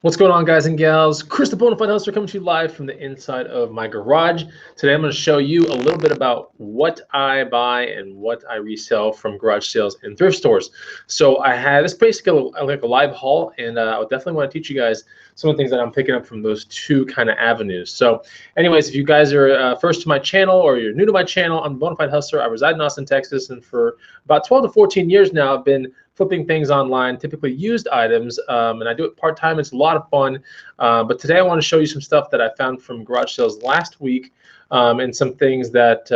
What's going on, guys and gals? Chris the Bonafide Hustler coming to you live from the inside of my garage. Today I'm going to show you a little bit about what I buy and what I resell from garage sales and thrift stores. So I have this basically like a live haul, and I would definitely want to teach you guys some of the things that I'm picking up from those two kind of avenues. So anyways, if you guys are first to my channel or you're new to my channel, I'm a Bonafide Hustler. I reside in Austin, Texas, and for about 12 to 14 years now, I've been flipping things online, typically used items, and I do it part-time. It's a lot of fun, but today I want to show you some stuff that I found from garage sales last week, and some things that,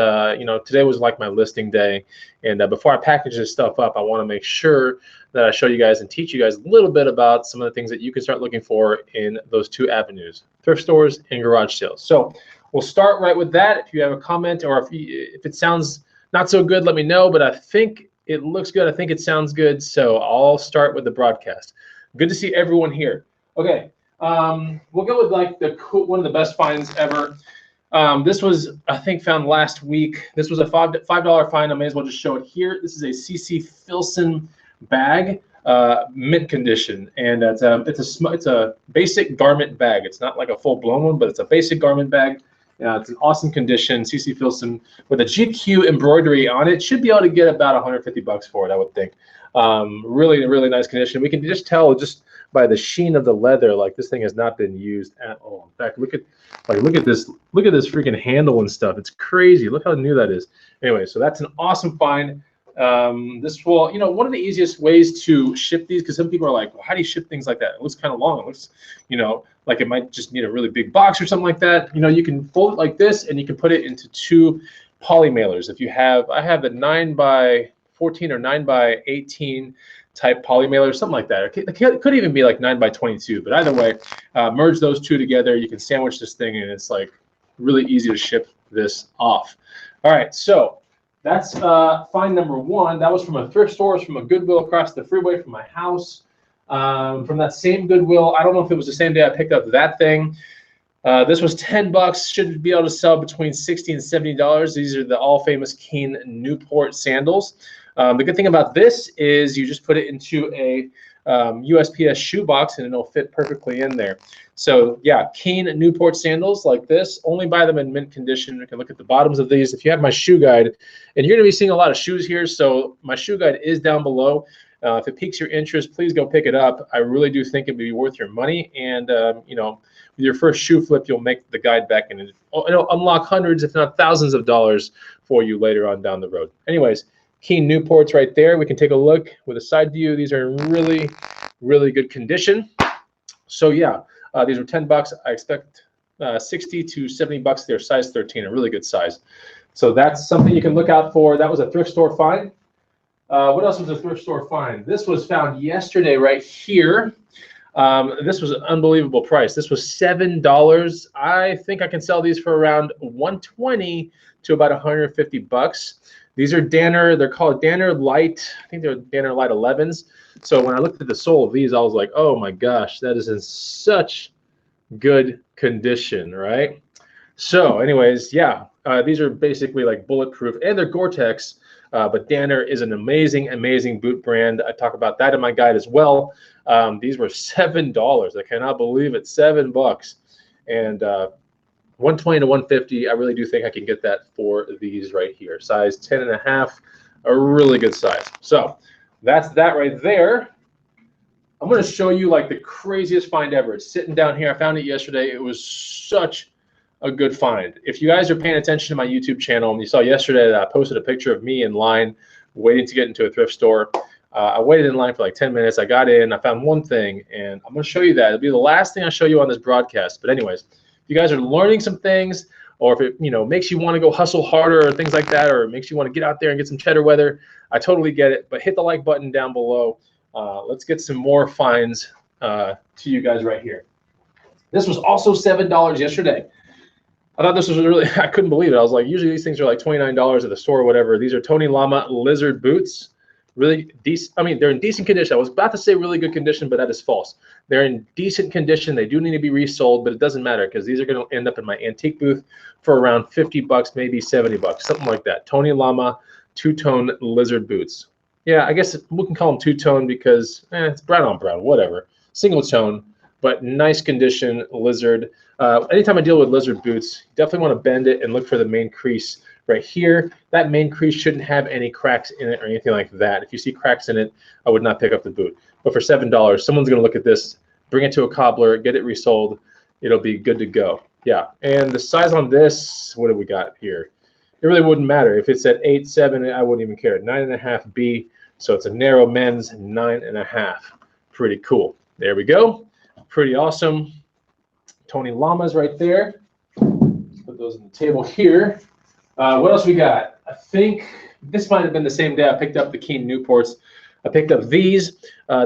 today was like my listing day, and before I package this stuff up, I want to make sure that I show you guys and teach you guys a little bit about some of the things that you can start looking for in those two avenues, thrift stores and garage sales. So we'll start right with that. If you have a comment or if it sounds not so good, let me know, but I think it looks good. I think it sounds good. So I'll start with the broadcast. Good to see everyone here. Okay, we'll go with like one of the best finds ever. This was, I think, found last week. This was a $5 find. I may as well just show it here. This is a CC Filson bag, mint condition, and it's a basic garment bag. It's not like a full blown one, but it's a basic garment bag. It's an awesome condition, CC Filson, with a GQ embroidery on it. Should be able to get about 150 bucks for it, I would think. Really, really nice condition. We can just tell just by the sheen of the leather, like this thing has not been used at all. In fact, look at this freaking handle and stuff. It's crazy. Look how new that is. Anyway, so that's an awesome find. This will, one of the easiest ways to ship these, because some people are like, well, how do you ship things like that? It looks kind of long. It looks, like it might just need a really big box or something like that. You can fold it like this and you can put it into two poly mailers. I have the 9x14 or 9x18 type poly mailer, something like that. It could even be like 9x22, but either way, merge those two together. You can sandwich this thing and it's like really easy to ship this off. All right, so that's find number one. That was from a thrift store, from a Goodwill across the freeway from my house. From that same Goodwill, I don't know if it was the same day I picked up that thing. This was 10 bucks. Should be able to sell between $60 and $70. These are the all famous Keen Newport sandals. The good thing about this is you just put it into a USPS shoebox and it'll fit perfectly in there. So yeah, Keen Newport sandals like this. Only buy them in mint condition. You can look at the bottoms of these. If you have my shoe guide, and you're going to be seeing a lot of shoes here, so my shoe guide is down below. If it piques your interest, please go pick it up. I really do think it would be worth your money. And with your first shoe flip, you'll make the guide back and it'll unlock hundreds, if not thousands of dollars for you later on down the road. Anyways, Keen Newports right there. We can take a look with a side view. These are in really, really good condition. So yeah, these were 10 bucks. I expect 60 to 70 bucks. They're size 13, a really good size. So that's something you can look out for. That was a thrift store find. What else was a thrift store find? This was found yesterday right here. This was an unbelievable price. This was $7. I think I can sell these for around $120 to about 150 bucks. These are Danner. They're called Danner Light. I think they're Danner Light 11s. So when I looked at the sole of these, I was like, oh my gosh, that is in such good condition, right? So anyways, yeah, these are basically like bulletproof, and they're Gore-Tex. But Danner is an amazing, amazing boot brand. I talk about that in my guide as well. These were $7. I cannot believe it, 7 bucks. And 120 to 150, I really do think I can get that for these right here. Size 10.5, a really good size. So that's that right there. I'm going to show you like the craziest find ever. It's sitting down here. I found it yesterday. It was such a good find. If you guys are paying attention to my YouTube channel, and you saw yesterday that I posted a picture of me in line waiting to get into a thrift store. I waited in line for like 10 minutes. I got in, I found one thing, and I'm going to show you that. It'll be the last thing I show you on this broadcast. But anyways, if you guys are learning some things, or if it makes you want to go hustle harder or things like that, or it makes you want to get out there and get some cheddar weather, I totally get it. But hit the like button down below. Let's get some more finds to you guys right here. This was also $7 yesterday. I thought this was really, I couldn't believe it. I was like, usually these things are like $29 at the store or whatever. These are Tony Llama lizard boots. Really decent. I mean, they're in decent condition. I was about to say really good condition, but that is false. They're in decent condition. They do need to be resold, but it doesn't matter because these are going to end up in my antique booth for around 50 bucks, maybe 70 bucks, something like that. Tony Llama two-tone lizard boots. Yeah, I guess we can call them two-tone because it's brown on brown, whatever. Single tone. but nice condition lizard. Anytime I deal with lizard boots, you definitely want to bend it and look for the main crease right here. That main crease shouldn't have any cracks in it or anything like that. If you see cracks in it, I would not pick up the boot. But for $7, someone's going to look at this, bring it to a cobbler, get it resold. It'll be good to go. Yeah, and the size on this, what do we got here? It really wouldn't matter. If it's at 8, 7, I wouldn't even care. 9.5 B, so it's a narrow men's 9.5. Pretty cool. There we go. Pretty awesome. Tony Llamas right there. Let's put those on the table here. What else we got? I think this might have been the same day I picked up the Keen Newports. I picked up these.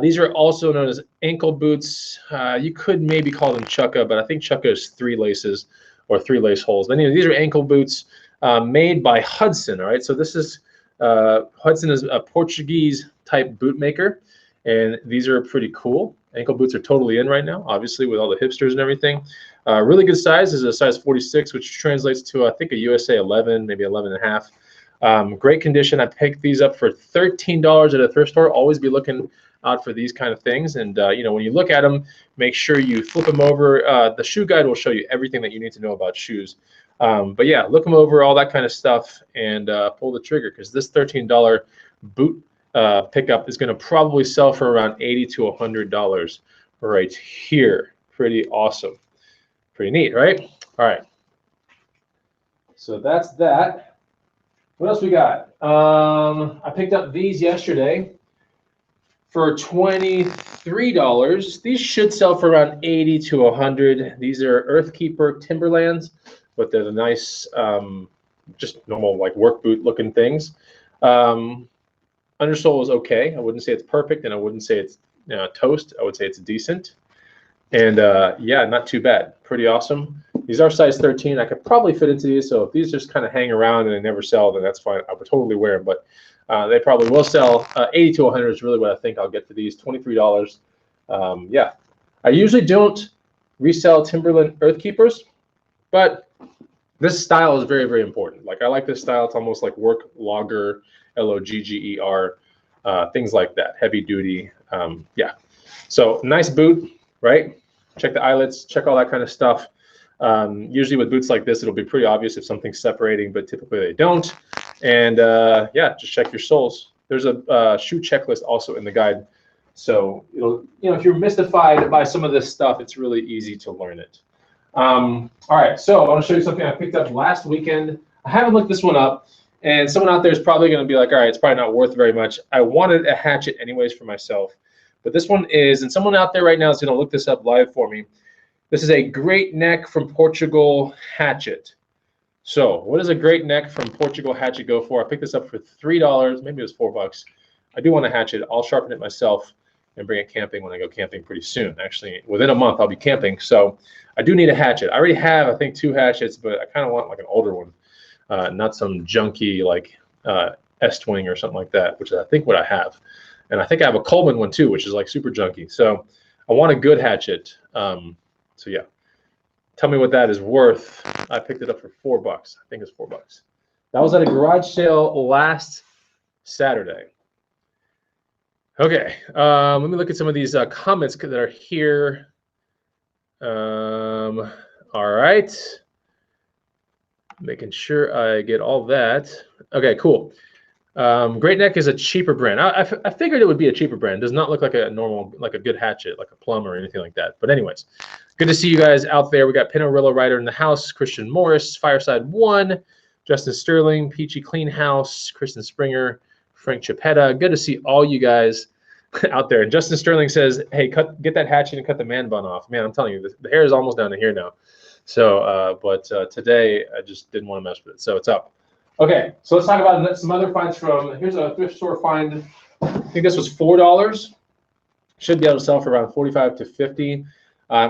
These are also known as ankle boots. You could maybe call them chukka, but I think chukka is 3 laces or 3 lace holes. But anyway, these are ankle boots made by Hudson. All right, so this is Hudson is a Portuguese type boot maker, and these are pretty cool. Ankle boots are totally in right now, obviously, with all the hipsters and everything. Really good size. This is a size 46, which translates to, I think, a USA 11, maybe 11.5. Great condition. I picked these up for $13 at a thrift store. Always be looking out for these kind of things. And, you know, when you look at them, make sure you flip them over. The shoe guide will show you everything that you need to know about shoes. But, yeah, look them over, all that kind of stuff, and pull the trigger, because this $13 boot pickup is going to probably sell for around $80 to $100 right here. Pretty awesome. Pretty neat, right? All right. So that's that. What else we got? I picked up these yesterday for $23. These should sell for around $80 to $100. These are Earthkeeper Timberlands, but they're the nice, just normal like work boot looking things. Undersole is okay. I wouldn't say it's perfect, and I wouldn't say it's toast. I would say it's decent. And yeah, not too bad. Pretty awesome. These are size 13. I could probably fit into these, so if these just kind of hang around and they never sell, then that's fine. I would totally wear them, but they probably will sell. $80 to $100 is really what I think I'll get for these. $23. Yeah. I usually don't resell Timberland Earthkeepers, but this style is very, very important. Like, I like this style. It's almost like work logger, Logger, things like that, heavy duty. Yeah, so nice boot, right? Check the eyelets, check all that kind of stuff. Usually with boots like this, it'll be pretty obvious if something's separating, but typically they don't. And yeah, just check your soles. There's a shoe checklist also in the guide, so it'll, if you're mystified by some of this stuff, it's really easy to learn it. All right, so I want to show you something I picked up last weekend. I haven't looked this one up. And someone out there is probably going to be like, all right, it's probably not worth very much. I wanted a hatchet anyways for myself. But this one is, and someone out there right now is going to look this up live for me. This is a Great Neck from Portugal hatchet. So what does a Great Neck from Portugal hatchet go for? I picked this up for $3. Maybe it was $4. I do want a hatchet. I'll sharpen it myself and bring it camping when I go camping pretty soon. Actually, within a month, I'll be camping. So I do need a hatchet. I already have, I think, 2 hatchets, but I kind of want like an older one. Not some junky like S-Twing or something like that, which is I think what I have. And I think I have a Coleman one too, which is like super junky. So I want a good hatchet. So yeah, tell me what that is worth. I picked it up for $4. I think it's $4. That was at a garage sale last Saturday. Okay, let me look at some of these comments that are here. All right. Making sure I get all that. Okay, cool. Great Neck is a cheaper brand. I figured it would be a cheaper brand. It does not look like a normal, like a good hatchet, like a Plum or anything like that. But anyways, good to see you guys out there. We got Pinorillo Rider in the house, Christian Morris, Fireside 1, Justin Sterling, Peachy Clean House, Kristen Springer, Frank Chiapetta. Good to see all you guys out there. And Justin Sterling says, hey, get that hatchet and cut the man bun off. Man, I'm telling you, the hair is almost down to here now. So, but today I just didn't want to mess with it, so it's up. Okay, so let's talk about some other finds from, here's a thrift store find. I think this was $4. Should be able to sell for around $45 to $50.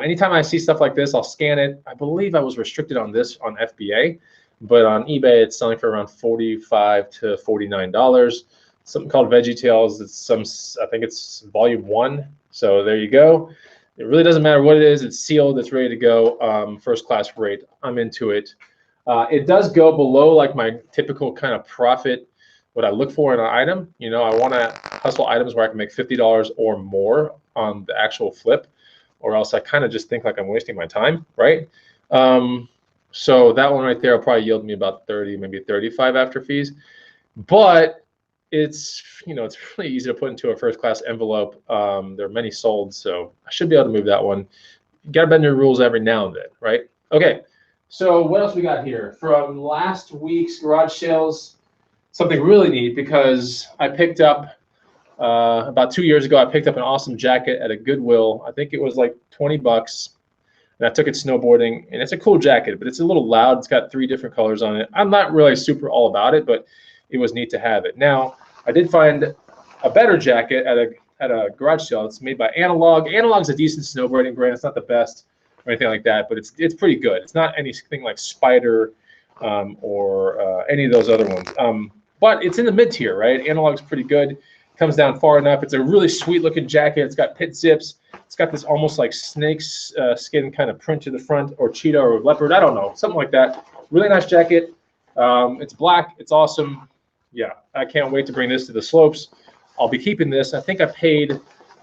Anytime I see stuff like this, I'll scan it. I believe I was restricted on this on FBA, but on eBay it's selling for around $45 to $49. Something called Veggie Tales. It's some, I think it's volume 1. So there you go. It really doesn't matter what it is. It's sealed. It's ready to go. First class rate. I'm into it. It does go below like my typical kind of profit, what I look for in an item. I want to hustle items where I can make $50 or more on the actual flip. or else I kind of just think like I'm wasting my time, right? So that one right there will probably yield me about 30, maybe 35 after fees. But it's, it's really easy to put into a first class envelope. There are many sold, so I should be able to move that one. You got to bend your rules every now and then, right? Okay, so what else we got here? From last week's garage sales, something really neat, because I picked up, about 2 years ago, I picked up an awesome jacket at a Goodwill. I think it was like 20 bucks. And I took it snowboarding, and it's a cool jacket, but it's a little loud. It's got 3 different colors on it. I'm not really super all about it, but it was neat to have it. Now, I did find a better jacket at a garage sale. It's made by Analog. Analog's a decent snowboarding brand. It's not the best or anything like that, but it's pretty good. It's not anything like Spider or any of those other ones. But it's in the mid-tier, right? Analog's pretty good. Comes down far enough. It's a really sweet looking jacket. It's got pit zips. It's got this almost like snake's skin kind of print to the front, or cheetah or leopard. I don't know, something like that. Really nice jacket. It's black. It's awesome. Yeah, I can't wait to bring this to the slopes. I'll be keeping this. I think I paid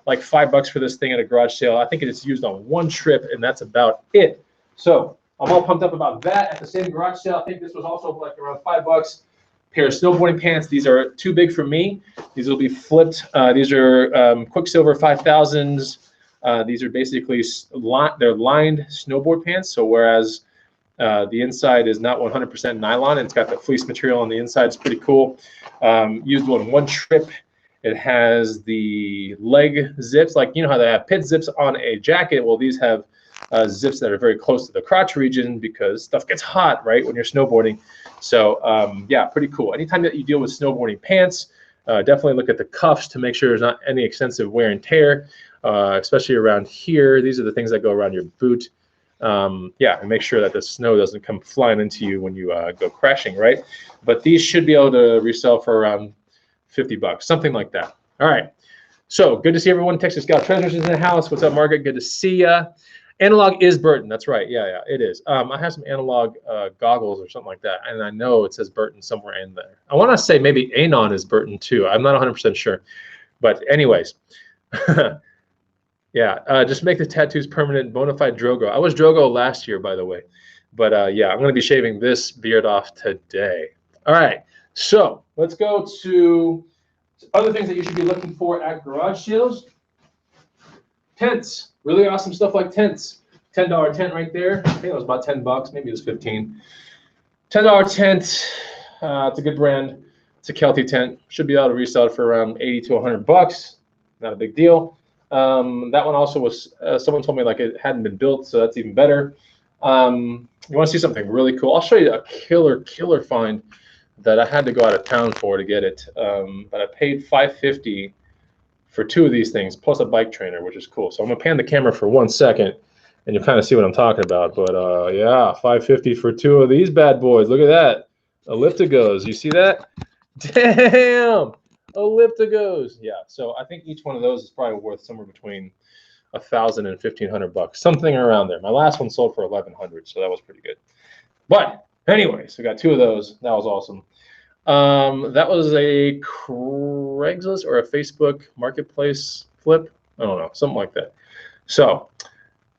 like $5 for this thing at a garage sale. I think it is used on 1 trip, and that's about it. So I'm all pumped up about that. At the same garage sale, I think this was also like around $5. Pair of snowboarding pants. These are too big for me. These will be flipped. These are Quicksilver 5000s. These are basically they're lined snowboard pants. So whereas the inside is not 100% nylon, it's got the fleece material on the inside. It's pretty cool. Used on 1 trip. It has the leg zips, like how they have pit zips on a jacket. Well, these have zips that are very close to the crotch region, because stuff gets hot, right, when you're snowboarding. So yeah, pretty cool. Anytime that you deal with snowboarding pants, definitely look at the cuffs to make sure there's not any extensive wear and tear, especially around here. These are the things that go around your boot. Yeah, and make sure that the snow doesn't come flying into you when you go crashing, right? But these should be able to resell for around $50, something like that. All right. So good to see everyone. Texas Gal Treasures is in the house. What's up, Margaret? Good to see ya. Analog is Burton. That's right. Yeah, it is. I have some Analog goggles or something like that, and I know it says Burton somewhere in there. I want to say maybe Anon is Burton too. I'm not 100% sure. But anyways, yeah, just make the tattoos permanent. Bonafide Drogo. I was Drogo last year, by the way. But yeah, I'm going to be shaving this beard off today. All right. So let's go to other things that you should be looking for at garage sales. Tents. Really awesome stuff like tents. $10 tent right there. I think it was about $10. Maybe it was 15. $10 tent. It's a good brand. It's a Kelty tent. Should be able to resell it for around 80 to 100 bucks. Not a big deal. That one also was, someone told me like it hadn't been built, so that's even better. You want to see something really cool? I'll show you a killer find that I had to go out of town for to get it. But I paid $5.50 for 2 of these things, plus a bike trainer, which is cool. So I'm gonna pan the camera for 1 second, and you'll kind of see what I'm talking about. But yeah, $5.50 for 2 of these bad boys. Look at that, ellipticos. You see that? Damn, ellipticos. Yeah. So I think each one of those is probably worth somewhere between $1,000 and $1,500, something around there. My last one sold for $1,100, so that was pretty good. But anyway, so I got 2 of those. That was awesome. That was a Craigslist or a Facebook marketplace flip. I don't know, something like that. So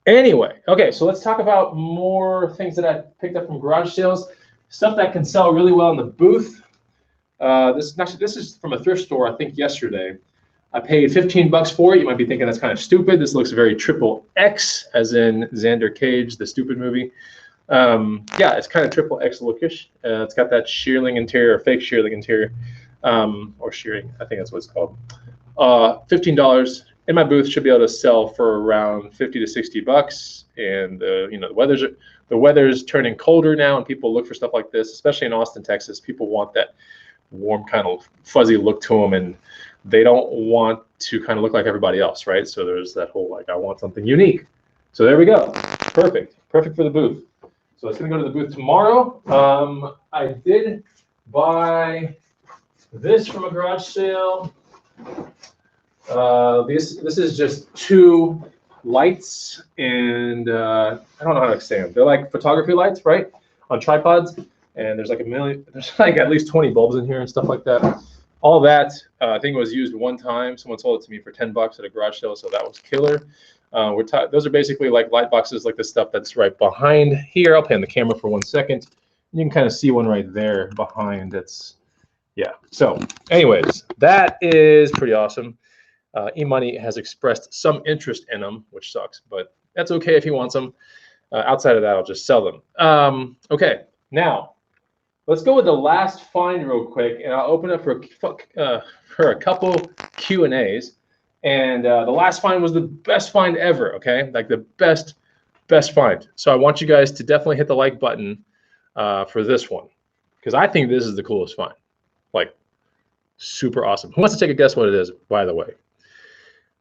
anyway, okay, so let's talk about more things that I picked up from garage sales. Stuff that can sell really well in the booth. This is from a thrift store, I think yesterday. I paid $15 for it. You might be thinking that's kind of stupid. This looks very XXX, as in Xander Cage, the stupid movie. Yeah, it's kind of XXX lookish. It's got that shearling interior, or fake shearling interior, or shearing, I think that's what it's called. $15 in my booth, should be able to sell for around 50 to 60 bucks. And the weather's turning colder now, and people look for stuff like this, especially in Austin, Texas. People want that warm kind of fuzzy look to them, and they don't want to kind of look like everybody else, right? So there's that whole like, I want something unique. So there we go. Perfect for the booth. So it's going to go to the booth tomorrow. I did buy this from a garage sale. This is just 2 lights, and I don't know how to say them. They're like photography lights, right, on tripods. And there's like there's like at least 20 bulbs in here and stuff like that. All that, I think it was used 1 time. Someone sold it to me for $10 at a garage sale, so that was killer. Those are basically like light boxes, like the stuff that's right behind here. I'll pan the camera for 1 second. You can kind of see one right there behind. It's, yeah. So anyways, that is pretty awesome. E-Money has expressed some interest in them, which sucks, but that's okay if he wants them. Outside of that, I'll just sell them. Okay, now let's go with the last find real quick, and I'll open up for a couple Q&As. And the last find was the best find ever, okay? Like the best find. So I want you guys to definitely hit the like button for this one, because I think this is the coolest find. Like, super awesome. Who wants to take a guess what it is, by the way?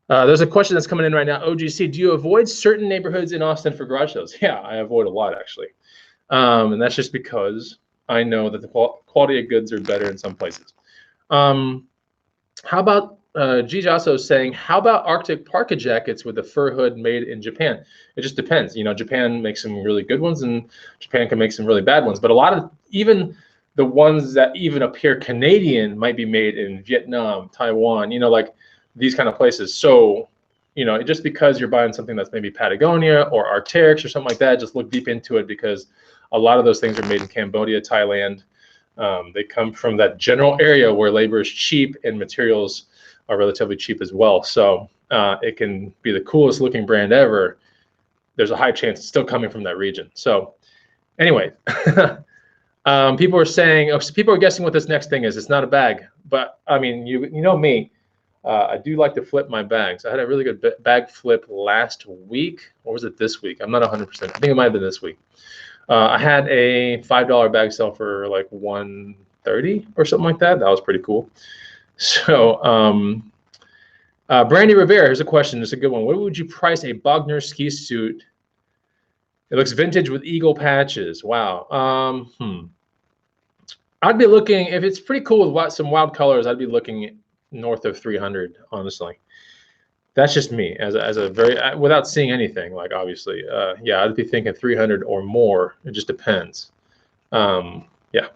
There's a question that's coming in right now. OGC, do you avoid certain neighborhoods in Austin for garage sales? Yeah, I avoid a lot, actually. And that's just because I know that the quality of goods are better in some places. How about Gijaso saying, how about Arctic parka jackets with the fur hood made in Japan? It just depends. You know, Japan makes some really good ones, and Japan can make some really bad ones. But a lot of, even the ones that even appear Canadian might be made in Vietnam, Taiwan, you know, like these kind of places. So, you know, just because you're buying something that's maybe Patagonia or Arc'teryx or something like that, just look deep into it, because a lot of those things are made in Cambodia, Thailand. They come from that general area where labor is cheap and materials are relatively cheap as well. So it can be the coolest looking brand ever. There's a high chance it's still coming from that region. So anyway, people are saying, oh, so people are guessing what this next thing is. It's not a bag, but I mean, you know me. I do like to flip my bags. I had a really good bag flip last week. Or was it this week? I'm not 100%. I think it might have been this week. I had a $5 bag sell for like $130 or something like that. That was pretty cool. So Brandy Rivera, here's a question. It's a good one. What would you price a Bogner ski suit? It looks vintage with eagle patches. Wow. I'd be looking, if it's pretty cool with some wild colors, I'd be looking north of 300, honestly. That's just me, as a very, without seeing anything, like, obviously. Yeah, I'd be thinking 300 or more. It just depends. Yeah.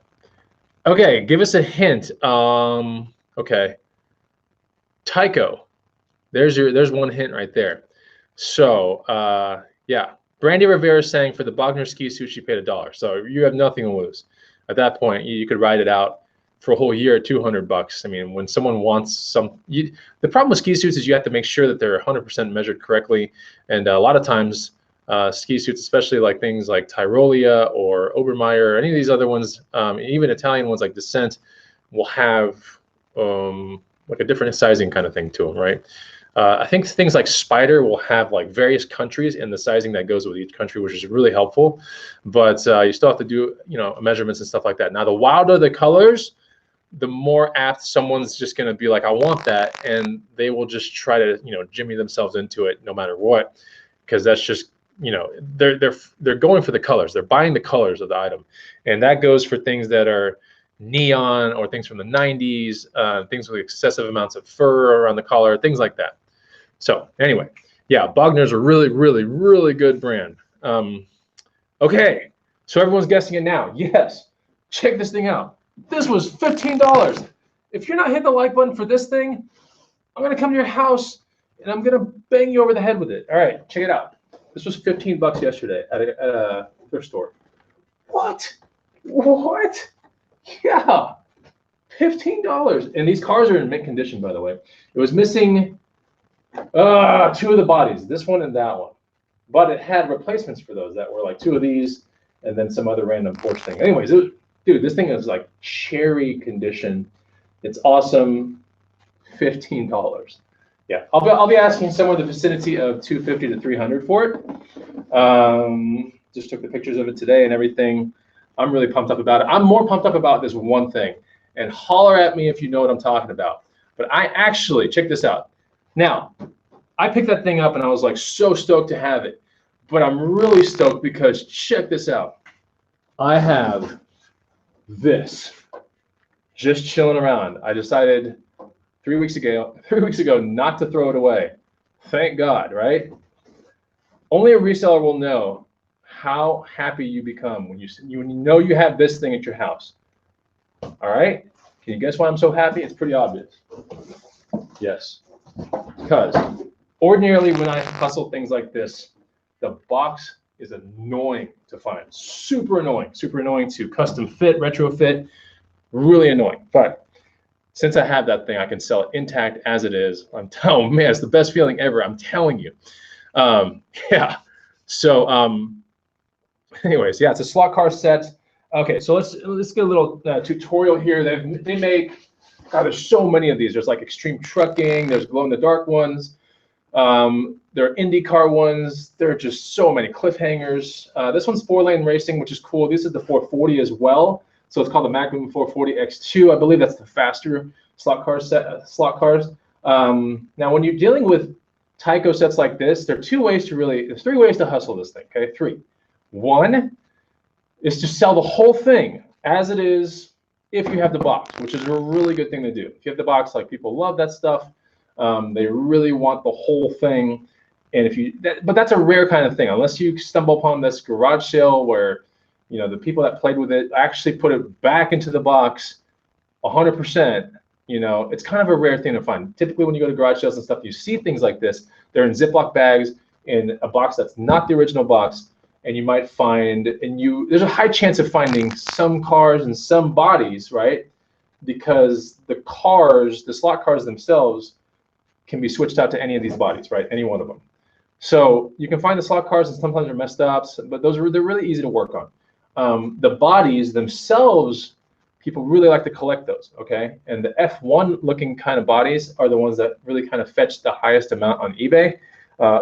Okay, give us a hint. Okay. Tyco. There's one hint right there. So, yeah. Brandy Rivera is saying for the Bogner ski suit, she paid $1. So you have nothing to lose. At that point, you could ride it out for a whole year at $200. I mean, when someone wants the problem with ski suits is you have to make sure that they're 100% measured correctly. And a lot of times, ski suits, especially like things like Tyrolia or Obermeyer, or any of these other ones, even Italian ones like Descent, will have like a different sizing kind of thing to them, right? I think things like Spider will have like various countries and the sizing that goes with each country, which is really helpful. But you still have to do, you know, measurements and stuff like that. Now, the wilder the colors, the more apt someone's just going to be like, I want that, and they will just try to, you know, jimmy themselves into it no matter what, because that's just, you know, they're going for the colors. They're buying the colors of the item, and that goes for things that are neon or things from the 90s, things with excessive amounts of fur around the collar, things like that. So anyway, yeah, Bogner's a really, really, really good brand. Okay, so everyone's guessing it now. Yes, check this thing out. This was $15. If you're not hitting the like button for this thing, I'm gonna come to your house and I'm gonna bang you over the head with it. All right, check it out. This was 15 bucks yesterday at a thrift store. What? What? Yeah, $15. And these cars are in mint condition, by the way. It was missing 2 of the bodies, this one and that one. But it had replacements for those that were like 2 of these and then some other random Porsche thing. Anyways, dude, this thing is like cherry condition. It's awesome. $15. Yeah, I'll be asking somewhere in the vicinity of $250 to $300 for it. Just took the pictures of it today and everything. I'm really pumped up about it. I'm more pumped up about this one thing, and holler at me if you know what I'm talking about. But I actually, check this out. Now, I picked that thing up and I was like so stoked to have it, but I'm really stoked because check this out. I have this just chilling around. I decided 3 weeks ago not to throw it away. Thank God, right? Only a reseller will know how happy you become when you know you have this thing at your house. All right? Can you guess why I'm so happy? It's pretty obvious. Yes. Because Ordinarily, when I hustle things like this, the box is annoying to find, super annoying to custom fit, retrofit, really annoying. But since I have that thing, I can sell it intact as it is. Oh man, it's the best feeling ever, I'm telling you. Yeah, so anyways, yeah, it's a slot car set. Okay, so let's get a little tutorial here. They make, God, there's so many of these. There's like extreme trucking, there's glow in the dark ones, there are IndyCar ones. There are just so many cliffhangers. This one's 4-lane racing, which is cool. This is the 440 as well, so it's called the Magnum 440 X2. I believe that's the faster slot cars. Now, when you're dealing with Tyco sets like this, there's 3 ways to hustle this thing. Okay, 3. One is to sell the whole thing as it is if you have the box, which is a really good thing to do. If you have the box, like, people love that stuff. They really want the whole thing. And but that's a rare kind of thing, unless you stumble upon this garage sale where, you know, the people that played with it actually put it back into the box 100%. You know, it's kind of a rare thing to find. Typically, when you go to garage sales and stuff, you see things like this. They're in Ziploc bags in a box that's not the original box. And you might find, there's a high chance of finding some cars and some bodies, right? Because the slot cars themselves can be switched out to any of these bodies, right? Any one of them. So you can find the slot cars, and sometimes they're messed up, but they're really easy to work on. The bodies themselves, people really like to collect those, okay? And the F1 looking kind of bodies are the ones that really kind of fetch the highest amount on eBay.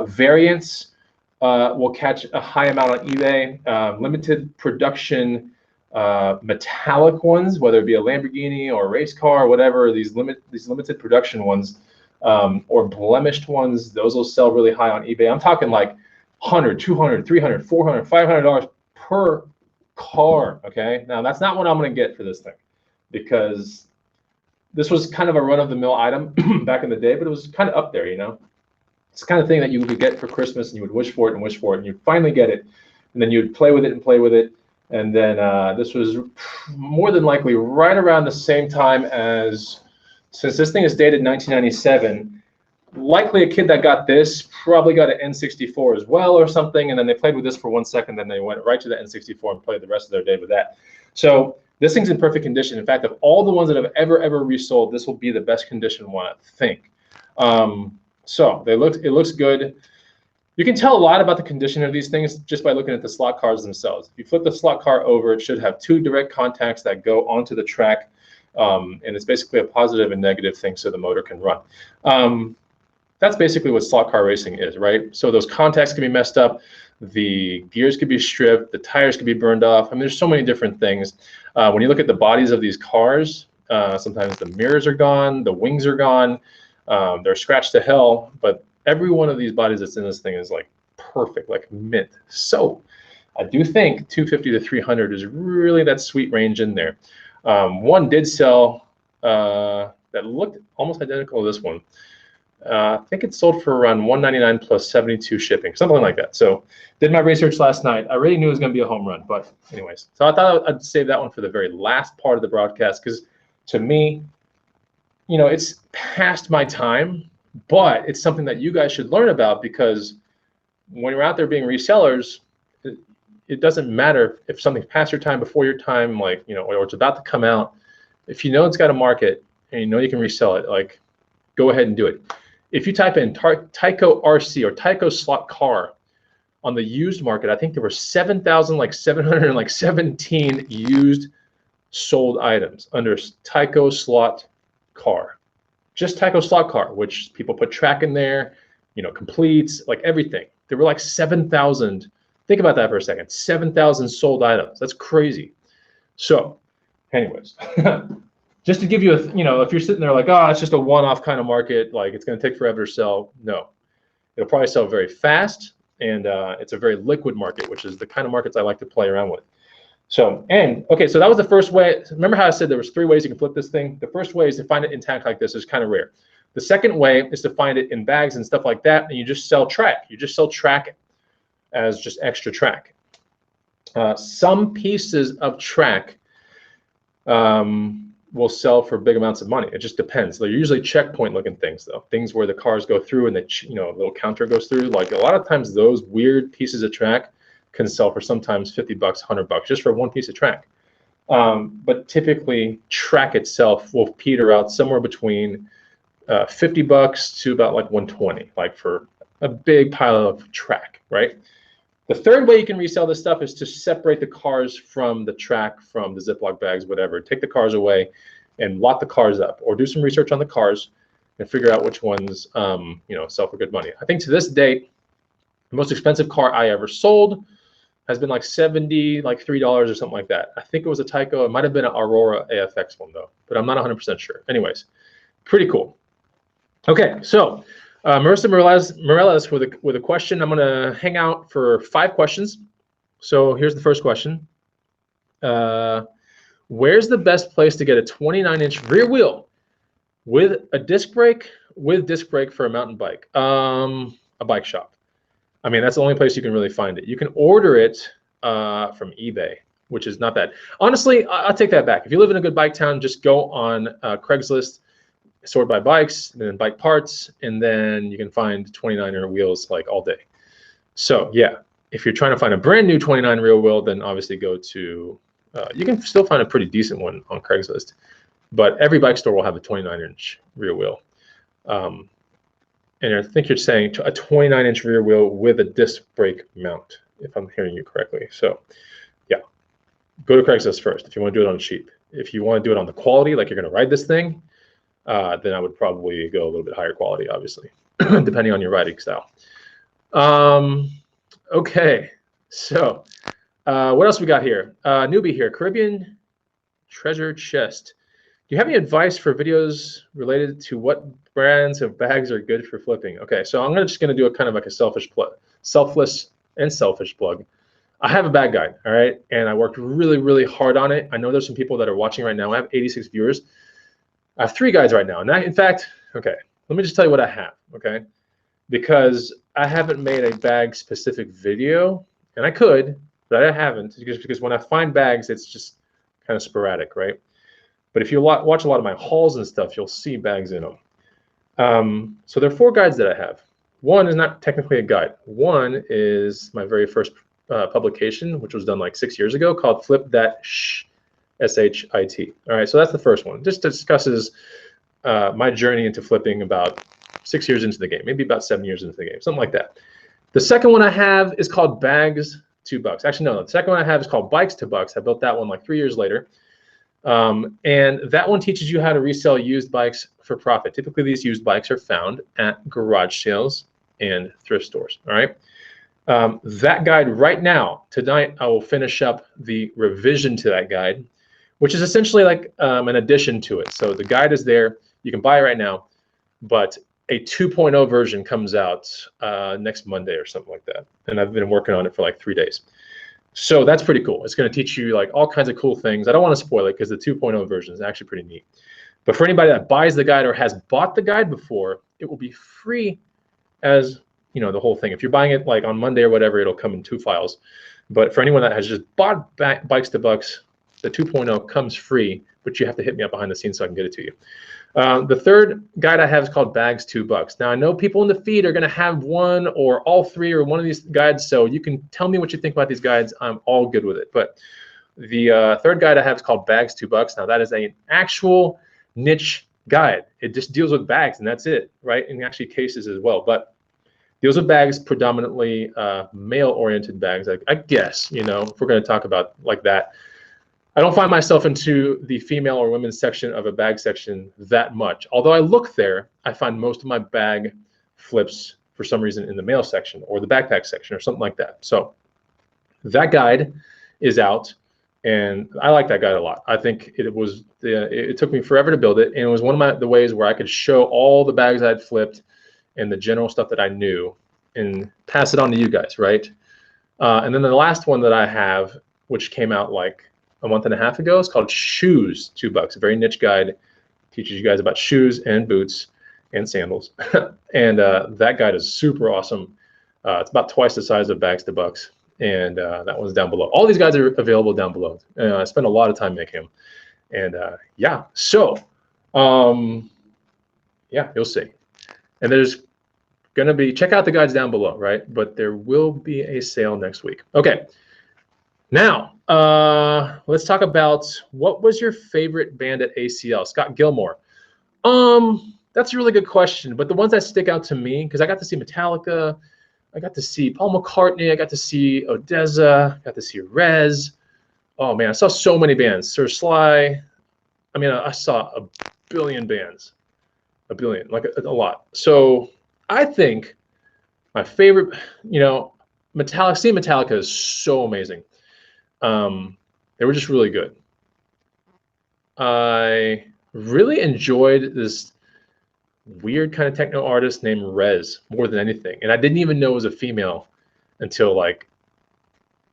Variants will catch a high amount on eBay. Limited production metallic ones, whether it be a Lamborghini or a race car or whatever, these limited production ones, or blemished ones, those will sell really high on eBay. I'm talking like $100, $200, $300, $400, $500 per car. Okay, now that's not what I'm going to get for this thing, because this was kind of a run-of-the-mill item back in the day, but it was kind of up there, you know. It's the kind of thing that you would get for Christmas, and you would wish for it and wish for it, and you'd finally get it, and then you'd play with it and play with it. And then this was more than likely right around the same time as, since this thing is dated 1997, likely a kid that got this probably got an N64 as well or something, and then they played with this for 1 second, then they went right to the N64 and played the rest of their day with that. So this thing's in perfect condition. In fact, of all the ones that have ever resold, this will be the best condition one, I think. So it looks good. You can tell a lot about the condition of these things just by looking at the slot cars themselves. If you flip the slot car over, it should have 2 direct contacts that go onto the track, and it's basically a positive and negative thing so the motor can run. That's basically what slot car racing is, right? So those contacts can be messed up, the gears could be stripped, the tires could be burned off. I mean, there's so many different things. When you look at the bodies of these cars, sometimes the mirrors are gone, the wings are gone, they're scratched to hell, but every one of these bodies that's in this thing is like perfect, like mint. So I do think 250 to 300 is really that sweet range in there. One did sell that looked almost identical to this one. I think it sold for around $199 plus 72 shipping, something like that. So did my research last night. I really knew it was going to be a home run, but anyways. So I thought I'd save that one for the very last part of the broadcast, because to me, you know, it's past my time, but it's something that you guys should learn about, because when you're out there being resellers, it doesn't matter if something's past your time, before your time, like, you know, or it's about to come out. If you know it's got a market and you know you can resell it, like, go ahead and do it. If you type in Tyco RC or Tyco slot car on the used market, I think there were 7,717 used sold items under Tyco slot car. Just Tyco slot car, which people put track in there, you know, completes, like everything. There were like 7,000. Think about that for a second. 7,000 sold items. That's crazy. So, anyways, just to give you a, you know, if you're sitting there like, oh, it's just a one-off kind of market, like it's going to take forever to sell. No, it'll probably sell very fast, and it's a very liquid market, which is the kind of markets I like to play around with. So, and okay, so that was the first way. Remember how I said there was 3 ways you can flip this thing? The first way is to find it intact like this, is kind of rare. The second way is to find it in bags and stuff like that, and you just sell track. You just sell track as just extra track. Some pieces of track will sell for big amounts of money. It just depends. They're usually checkpoint looking things though. Things where the cars go through and a little counter goes through. Like a lot of times those weird pieces of track can sell for sometimes $50, $100 just for one piece of track. But typically track itself will peter out somewhere between $50 to about like 120, like for a big pile of track, right? The third way you can resell this stuff is to separate the cars from the track, from the Ziploc bags, whatever. Take the cars away and lot the cars up, or do some research on the cars and figure out which ones sell for good money. I think to this date, the most expensive car I ever sold has been like $73 or something like that. I think it was a Tyco. It might have been an Aurora AFX one though, but I'm not 100% sure. Anyways, pretty cool. Okay, so Marissa Morales with a question. I'm gonna hang out for 5 questions. So here's the first question. Where's the best place to get a 29-inch rear wheel with a disc brake, for a mountain bike? A bike shop. I mean, that's the only place you can really find it. You can order it from eBay, which is not bad. Honestly, I'll take that back. If you live in a good bike town, just go on Craigslist, sort by bikes, then bike parts, and then you can find 29er wheels like all day. So yeah, if you're trying to find a brand new 29 rear wheel, then obviously go to, you can still find a pretty decent one on Craigslist, but every bike store will have a 29-inch rear wheel. And I think you're saying a 29-inch rear wheel with a disc brake mount, if I'm hearing you correctly. So yeah, go to Craigslist first if you want to do it on cheap. If you want to do it on the quality, like you're going to ride this thing, then I would probably go a little bit higher quality, obviously, depending on your riding style. Okay, so what else we got here? Newbie here, Caribbean Treasure Chest. Do you have any advice for videos related to what brands of bags are good for flipping? Okay, so I'm just going to do a kind of like a selfless and selfish plug. I have a bag guide, all right, and I worked really, really hard on it. I know there's some people that are watching right now. I have 86 viewers. I have 3 guides right now. And in fact, okay, let me just tell you what I have, okay? Because I haven't made a bag specific video, and I could, but I haven't, because when I find bags, it's just kind of sporadic, right? But if you watch a lot of my hauls and stuff, you'll see bags in them. So there are 4 guides that I have. One is not technically a guide. One is my very first publication, which was done like 6 years ago, called Flip That SHIT. All right, so that's the first one. Just discusses my journey into flipping about 6 years into the game, maybe about 7 years into the game, something like that. The second one I have is called Bags to Bucks. Actually, no, the second one I have is called Bikes to Bucks. I built that one like 3 years later. And that one teaches you how to resell used bikes for profit. Typically, these used bikes are found at garage sales and thrift stores. All right. That guide right now, tonight, I will finish up the revision to that guide, which is essentially like an addition to it. So the guide is there. You can buy it right now, but a 2.0 version comes out next Monday or something like that. And I've been working on it for like 3 days. So that's pretty cool. It's going to teach you like all kinds of cool things. I don't want to spoil it because the 2.0 version is actually pretty neat. But for anybody that buys the guide or has bought the guide before, it will be free as, you know, the whole thing. If you're buying it like on Monday or whatever, it'll come in 2 files. But for anyone that has just bought Bikes to Bucks, the 2.0 comes free, but you have to hit me up behind the scenes so I can get it to you. The third guide I have is called Bags to Bucks. Now, I know people in the feed are going to have one or all 3 or one of these guides, so you can tell me what you think about these guides. I'm all good with it. But the third guide I have is called Bags to Bucks. Now, that is an actual niche guide. It just deals with bags, and that's it, right? And actually cases as well. But deals with bags, predominantly male-oriented bags, I guess, you know, if we're going to talk about like that. I don't find myself into the female or women's section of a bag section that much. Although I look there, I find most of my bag flips for some reason in the male section or the backpack section or something like that. So that guide is out, and I like that guide a lot. I think it took me forever to build it, and it was one of the ways where I could show all the bags I'd flipped and the general stuff that I knew and pass it on to you guys, right? And then the last one that I have, which came out like a month and a half ago, is called Shoes to Bucks, a very niche guide. Teaches you guys about shoes and boots and sandals. And that guide is super awesome. It's about twice the size of Bags to Bucks, and that one's down below. All these guides are available down below. I spent a lot of time making them, And yeah, so yeah, you'll see. And there's going to be, check out the guides down below, right? But there will be a sale next week. Okay. Now, let's talk about what was your favorite band at ACL? Scott Gilmore. That's a really good question. But the ones that stick out to me, because I got to see Metallica, I got to see Paul McCartney, I got to see Odessa, I got to see Rez. Oh man, I saw so many bands. Sir Sly. I mean, I saw a billion bands, a billion, like a lot. So I think my favorite, you know, Metallica. Seeing Metallica is so amazing. They were just really good. I really enjoyed this weird kind of techno artist named Rez more than anything, and I didn't even know it was a female until like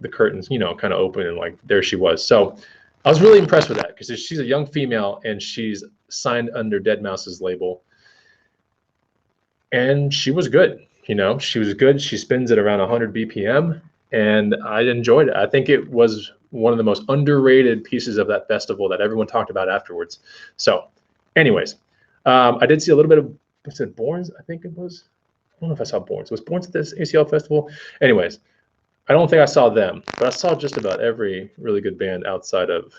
the curtains, you know, kind of open and like there she was. So I was really impressed with that because she's a young female and she's signed under Deadmau5's label, and she was good. You know, she was good. She spins at around 100 BPM, and I enjoyed it. I think it was one of the most underrated pieces of that festival that everyone talked about afterwards. So, anyways, I did see a little bit of, I said Borns, I think it was. I don't know if I saw Borns. Was Borns at this ACL festival? Anyways, I don't think I saw them, but I saw just about every really good band outside of,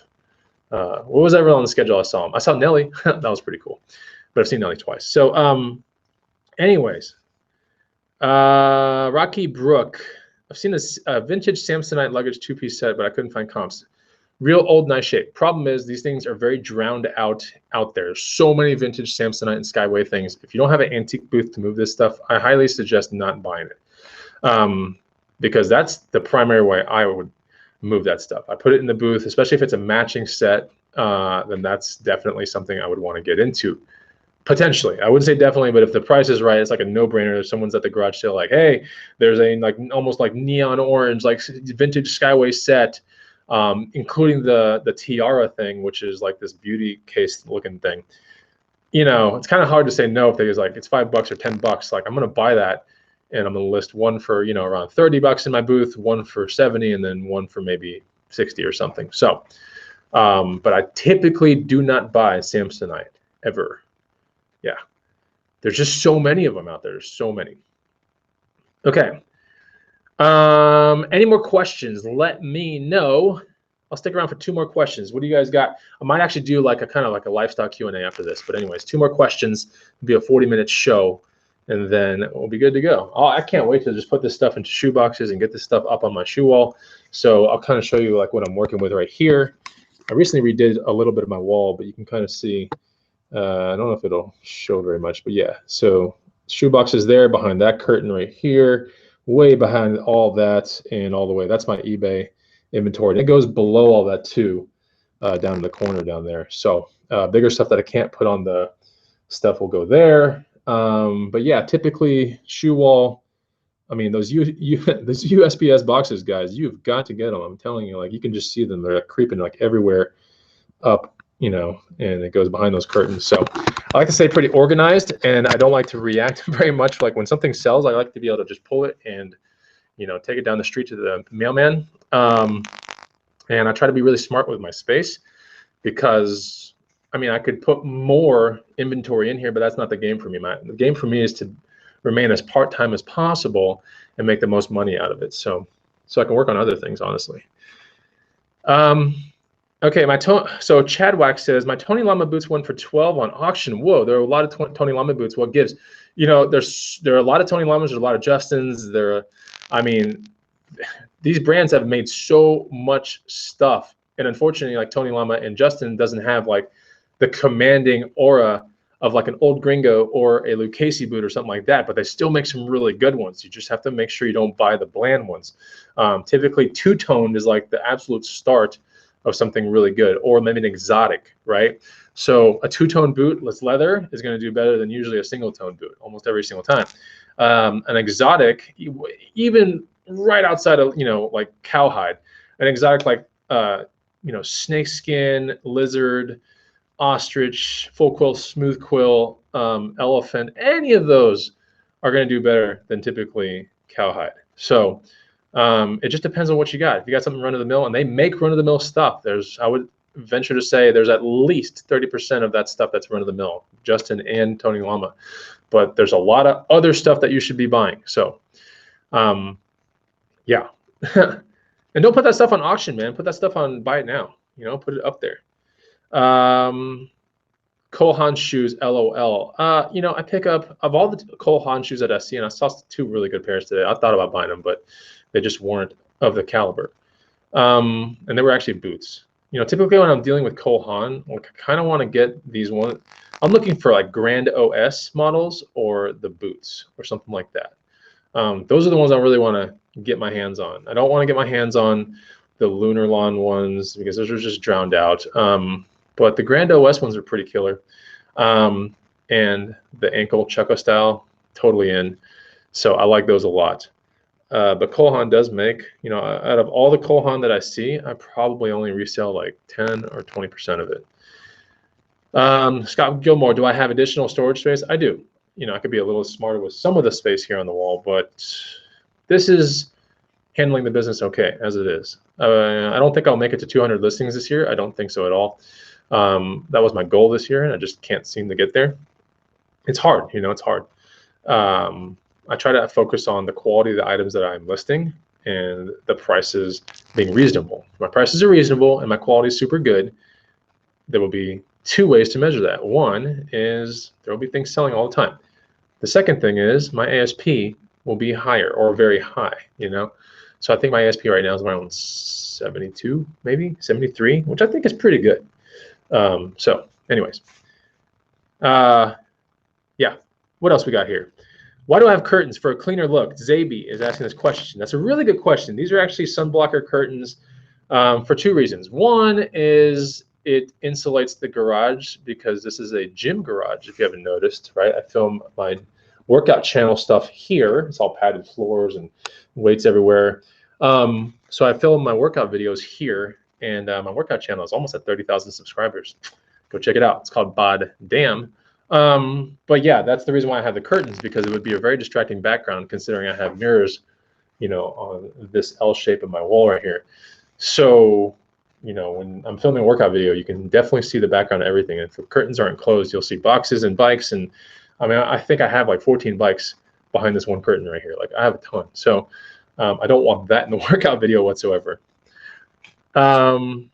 what was everyone on the schedule I saw them? I saw Nelly. That was pretty cool, but I've seen Nelly twice. So, anyways, Rocky Brook. I've seen this vintage Samsonite luggage two-piece set, but I couldn't find comps. Real old, nice shape. Problem is, these things are very drowned out there. There's so many vintage Samsonite and Skyway things. If you don't have an antique booth to move this stuff, I highly suggest not buying it, because that's the primary way I would move that stuff. I put it in the booth, especially if it's a matching set. Then that's definitely something I would want to get into. Potentially, I wouldn't say definitely, but if the price is right, it's like a no-brainer. If someone's at the garage sale, like, hey, there's a like almost like neon orange, like vintage Skyway set, including the tiara thing, which is like this beauty case looking thing. You know, it's kind of hard to say no if they was like it's $5 or $10. Like I'm gonna buy that, and I'm gonna list one for, you know, around $30 in my booth, one for 70, and then one for maybe 60 or something. So, but I typically do not buy Samsonite ever. Yeah, there's just so many of them out there. There's so many. Okay. Any more questions? Let me know. I'll stick around for 2 more questions. What do you guys got? I might actually do like a kind of like a lifestyle Q&A after this. But anyways, 2 more questions. It'll be a 40-minute show, and then we'll be good to go. Oh, I can't wait to just put this stuff into shoe boxes and get this stuff up on my shoe wall. So I'll kind of show you like what I'm working with right here. I recently redid a little bit of my wall, but you can kind of see. I don't know if it'll show very much, but yeah. So shoebox is there behind that curtain right here, way behind all that and all the way. That's my eBay inventory. And it goes below all that too, down in the corner down there. So bigger stuff that I can't put on the stuff will go there. But yeah, typically shoe wall. I mean, those those USPS boxes, guys, you've got to get them. I'm telling you, like you can just see them. They're creeping like everywhere up, you know, and it goes behind those curtains. So I like to stay pretty organized, and I don't like to react very much. Like when something sells, I like to be able to just pull it and, you know, take it down the street to the mailman. And I try to be really smart with my space because, I mean, I could put more inventory in here, but that's not the game for me. The game for me is to remain as part-time as possible and make the most money out of it. So I can work on other things, honestly. Okay, so Chadwack says, my Tony Llama boots went for 12 on auction. Whoa, there are a lot of Tony Llama boots. What gives? You know, there are a lot of Tony Llamas, there's a lot of Justins. I mean, these brands have made so much stuff. And unfortunately, like Tony Llama and Justin doesn't have like the commanding aura of like an Old Gringo or a Lucchese boot or something like that, but they still make some really good ones. You just have to make sure you don't buy the bland ones. Typically, two-toned is like the absolute start of something really good, or maybe an exotic, right? So a two-tone boot with leather is going to do better than usually a single-tone boot almost every single time. An exotic, even right outside of, you know, like cowhide, an exotic like, you know, snakeskin, lizard, ostrich, full quill, smooth quill, elephant, any of those are going to do better than typically cowhide. So it just depends on what you got. If you got something run of the mill, and they make run of the mill stuff, I would venture to say there's at least 30% of that stuff that's run of the mill, Justin and Tony Llama. But there's a lot of other stuff that you should be buying. So, yeah. And don't put that stuff on auction, man. Put that stuff on buy it now. You know, put it up there. Cole Haan shoes, LOL. You know, I pick up, of all the Cole Haan shoes that I see, and I saw 2 really good pairs today. I thought about buying them, but they just weren't of the caliber. And they were actually boots. You know, typically when I'm dealing with Cole Haan, like, I kind of want to get these ones. I'm looking for like Grand OS models or the boots or something like that. Those are the ones I really want to get my hands on. I don't want to get my hands on the Lunar Lawn ones because those are just drowned out. But the Grand OS ones are pretty killer. And the ankle Chucko style, totally in. So I like those a lot. But Cole Haan does make, you know, out of all the Cole Haan that I see, I probably only resell like 10 or 20% of it. Scott Gilmore, do I have additional storage space? I do. You know, I could be a little smarter with some of the space here on the wall, but this is handling the business okay as it is. I don't think I'll make it to 200 listings this year. I don't think so at all. That was my goal this year, and I just can't seem to get there. It's hard, you know, it's hard. I try to focus on the quality of the items that I'm listing and the prices being reasonable. If my prices are reasonable and my quality is super good, there will be 2 ways to measure that. One is there will be things selling all the time. The second thing is my ASP will be higher or very high, you know. So I think my ASP right now is around 72, maybe 73, which I think is pretty good. So anyways, yeah, what else we got here? Why do I have curtains for a cleaner look? Zabi is asking this question. That's a really good question. These are actually sunblocker curtains for 2 reasons. One is it insulates the garage because this is a gym garage, if you haven't noticed, right? I film my workout channel stuff here. It's all padded floors and weights everywhere. So I film my workout videos here, and my workout channel is almost at 30,000 subscribers. Go check it out. It's called Bod Damn. But yeah, that's the reason why I have the curtains, because it would be a very distracting background considering I have mirrors, you know, on this L shape of my wall right here. So, you know, when I'm filming a workout video, you can definitely see the background of everything. And if the curtains aren't closed, you'll see boxes and bikes. And I mean, I think I have like 14 bikes behind this one curtain right here. Like, I have a ton. So I don't want that in the workout video whatsoever. All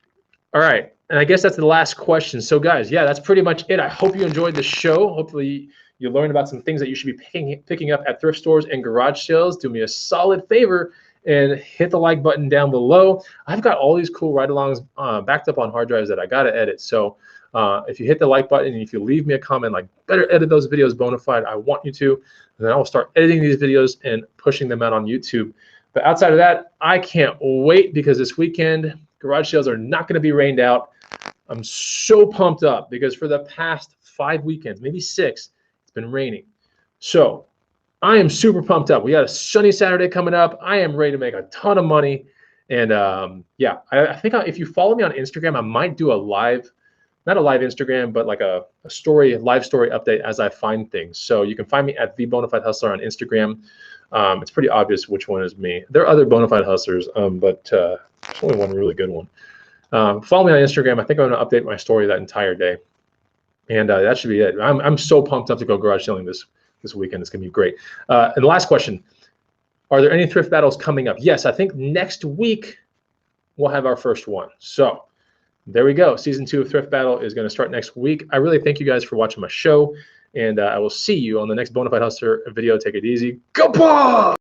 right. And I guess that's the last question. So guys, yeah, that's pretty much it. I hope you enjoyed the show. Hopefully you learned about some things that you should be picking up at thrift stores and garage sales. Do me a solid favor and hit the like button down below. I've got all these cool ride-alongs backed up on hard drives that I got to edit. So if you hit the like button and if you leave me a comment like, better edit those videos, Bonafide, I want you to, then I will start editing these videos and pushing them out on YouTube. But outside of that, I can't wait because this weekend, garage sales are not going to be rained out. I'm so pumped up because for the past 5 weekends, maybe 6, it's been raining. So I am super pumped up. We got a sunny Saturday coming up. I am ready to make a ton of money. And yeah, I think if you follow me on Instagram, I might do a live, not a live Instagram, but like a live story update as I find things. So you can find me at The Bonafide Hustler on Instagram. It's pretty obvious which one is me. There are other Bonafide hustlers, but there's only one really good one. Follow me on Instagram. I think I'm going to update my story that entire day. And that should be it. I'm so pumped up to go garage selling this weekend. It's going to be great. And the last question, are there any thrift battles coming up? Yes, I think next week we'll have our first one. So there we go. Season 2 of Thrift Battle is going to start next week. I really thank you guys for watching my show. And I will see you on the next Bonafide Hustler video. Take it easy. Go Paw!